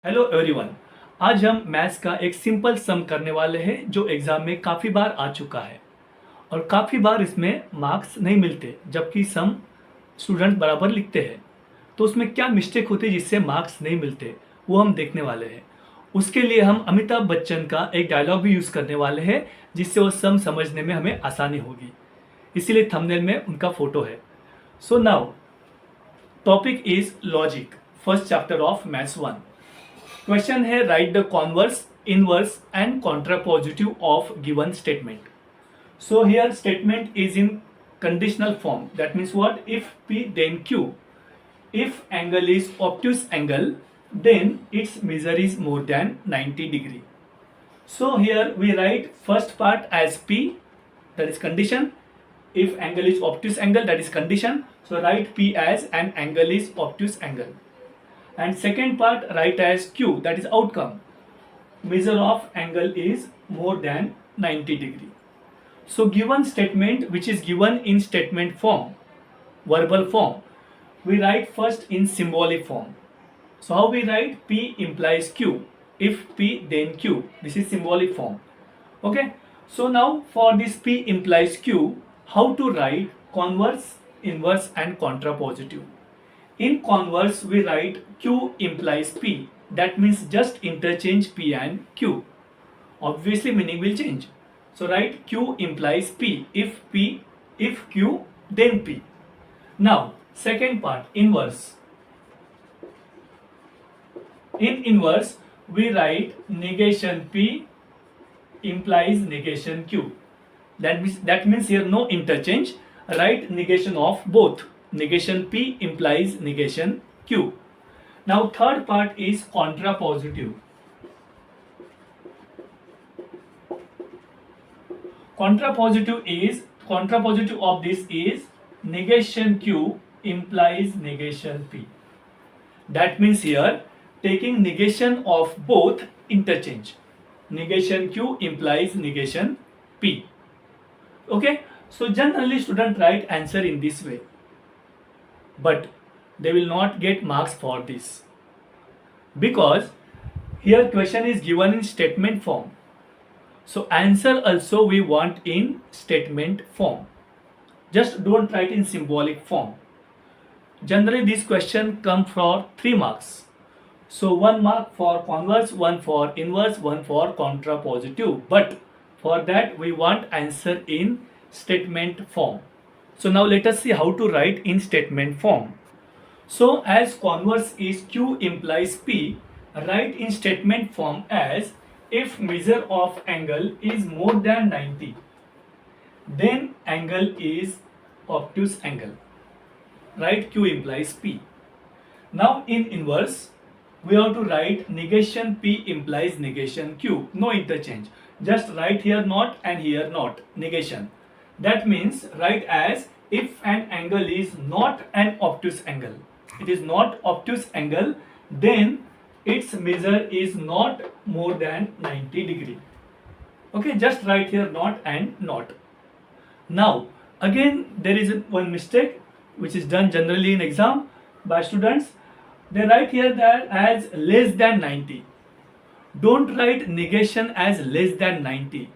Hello everyone. आज हम maths का एक सिंपल सम करने वाले हैं जो एग्ज़ाम में काफ़ी बार आ चुका है और काफ़ी बार इसमें मार्क्स नहीं मिलते जबकि सम स्टूडेंट बराबर लिखते हैं। तो उसमें क्या मिस्टेक होती है जिससे मार्क्स नहीं मिलते वो हम देखने वाले हैं। उसके लिए हम अमिताभ बच्चन का एक डायलॉग भी यूज़ करने वाले हैं जिससे वो सम समझने में हमें आसानी होगी। इसीलिए थंबनेल में उनका फ़ोटो है। So now topic is logic, first chapter of maths 1। Question है write the converse, inverse and contrapositive of given statement. So here statement is in conditional form. That means what? If P then Q. If angle is obtuse angle, then its measure is more than 90 degree. So here we write first part as P, that is condition. If angle is obtuse angle, that is condition. So write P as an angle is obtuse angle. And second part write as Q, that is outcome. Measure of angle is more than 90 degree. So given statement which is given in statement form, verbal form, we write first in symbolic form. So how we write? P implies Q. If P then Q. This is symbolic form. Okay. So now for this P implies Q, how to write converse, inverse and contrapositive. In converse we write Q implies P. That means just interchange P and Q. Obviously meaning will change. So write Q implies P. If Q, then P. Now, second part, inverse. In inverse, we write negation P implies negation Q. That means here no interchange. Write negation of both. Negation P implies negation Q. Now, third part is contrapositive. Contrapositive of this is negation Q implies negation P. That means here taking negation of both interchange. Negation Q implies negation P. Okay, so generally student write answer in this way, but they will not get marks for this because here question is given in statement form. So answer also we want in statement form. Just don't write in symbolic form. Generally this question come for 3 marks. So 1 mark for converse, 1 for inverse, 1 for contrapositive. But for that we want answer in statement form. So now let us see how to write in statement form. So as converse is Q implies P, write in statement form as if measure of angle is more than 90, then angle is obtuse angle. Write Q implies P. Now in inverse, we have to write negation P implies negation Q. No interchange. Just write here not and here not. Negation. That means write as if an angle is not an obtuse angle. It is not obtuse angle, then its measure is not more than 90 degree. Okay, just write here not and not. Now again there is one mistake which is done generally in exam by students. They write here that as less than 90. Don't write negation as less than 90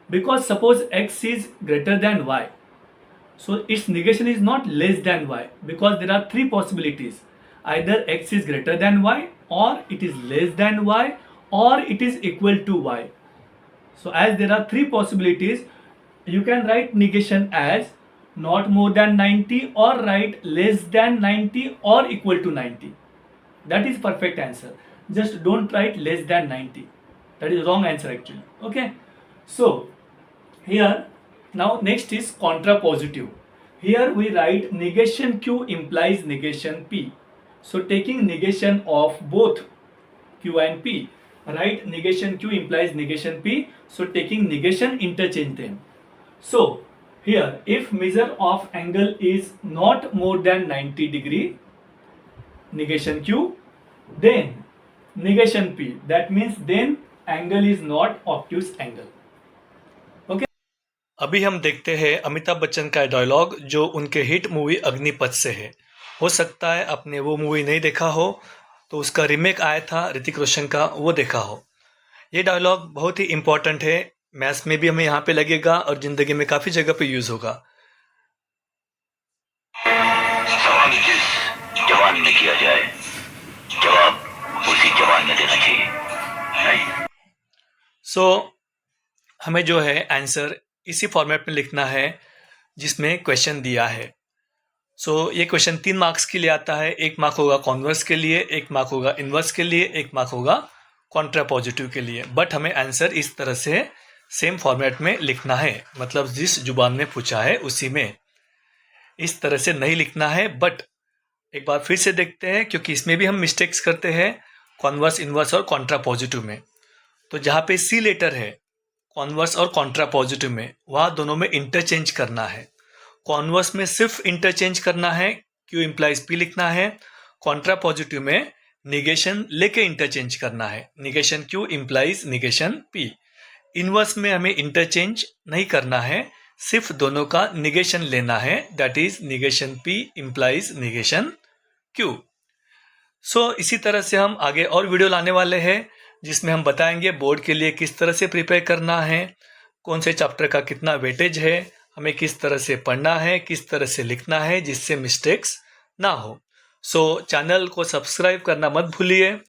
because suppose x is greater than y, so its negation is not less than y because there are 3 possibilities. Either x is greater than y, or it is less than y, or it is equal to y. So as there are 3 possibilities, you can write negation as not more than 90 or write less than 90 or equal to 90. That is perfect answer. Just don't write less than 90. That is wrong answer actually. Okay. So here now next is contrapositive. Here we write negation Q implies negation P. So taking negation of both Q and P, write negation Q implies negation P. So taking negation, interchange them. So here if measure of angle is not more than 90 degree, negation Q, then negation P. That means then angle is not obtuse angle. Okay. अभी हम देखते हैं अमिताभ बच्चन का dialogue जो उनके hit movie Agnipath से है। हो सकता है आपने वो मूवी नहीं देखा हो, तो उसका रीमेक आया था ऋतिक रोशन का, वो देखा हो। ये डायलॉग बहुत ही इम्पोर्टेंट है, मैथ्स में भी हमें यहाँ पे लगेगा और ज़िंदगी में काफ़ी जगह पे यूज़ होगा। सवाल जिस जवान में किया जाए, जवाब उसी जवान में देना चाहिए। नहीं। हमें जो है आंसर इसी फॉर्मेट में लिखना है जिसमें क्वेश्चन दिया है। ये क्वेश्चन 3 मार्क्स के लिए आता है। 1 मार्क होगा कॉन्वर्स के लिए, 1 मार्क होगा इन्वर्स के लिए, 1 मार्क होगा कॉन्ट्रा पॉजिटिव के लिए। बट हमें आंसर इस तरह से सेम फॉर्मेट में लिखना है, मतलब जिस जुबान में पूछा है उसी में, इस तरह से नहीं लिखना है। बट एक बार फिर से देखते हैं, क्योंकि इसमें भी हम मिस्टेक्स करते हैं कॉन्वर्स, इन्वर्स और कॉन्ट्रा पॉजिटिव में। तो जहाँ पे सी लेटर है कॉन्वर्स और कॉन्ट्रा पॉजिटिव में, वहाँ दोनों में इंटरचेंज करना है। कॉन्वर्स में सिर्फ इंटरचेंज करना है, क्यू इम्प्लाइज पी लिखना है। कॉन्ट्रा पॉजिटिव में निगेशन लेके इंटरचेंज करना है, negation Q implies negation P. Inverse में हमें इंटरचेंज नहीं करना है, सिर्फ दोनों का निगेशन लेना है, that is negation P implies negation Q. इसी तरह से हम आगे और वीडियो लाने वाले हैं जिसमें हम बताएंगे बोर्ड के लिए किस तरह से प्रिपेयर करना है, कौन से चैप्टर का कितना वेटेज है, हमें किस तरह से पढ़ना है, किस तरह से लिखना है जिससे मिस्टेक्स ना हो। चैनल को सब्सक्राइब करना मत भूलिए।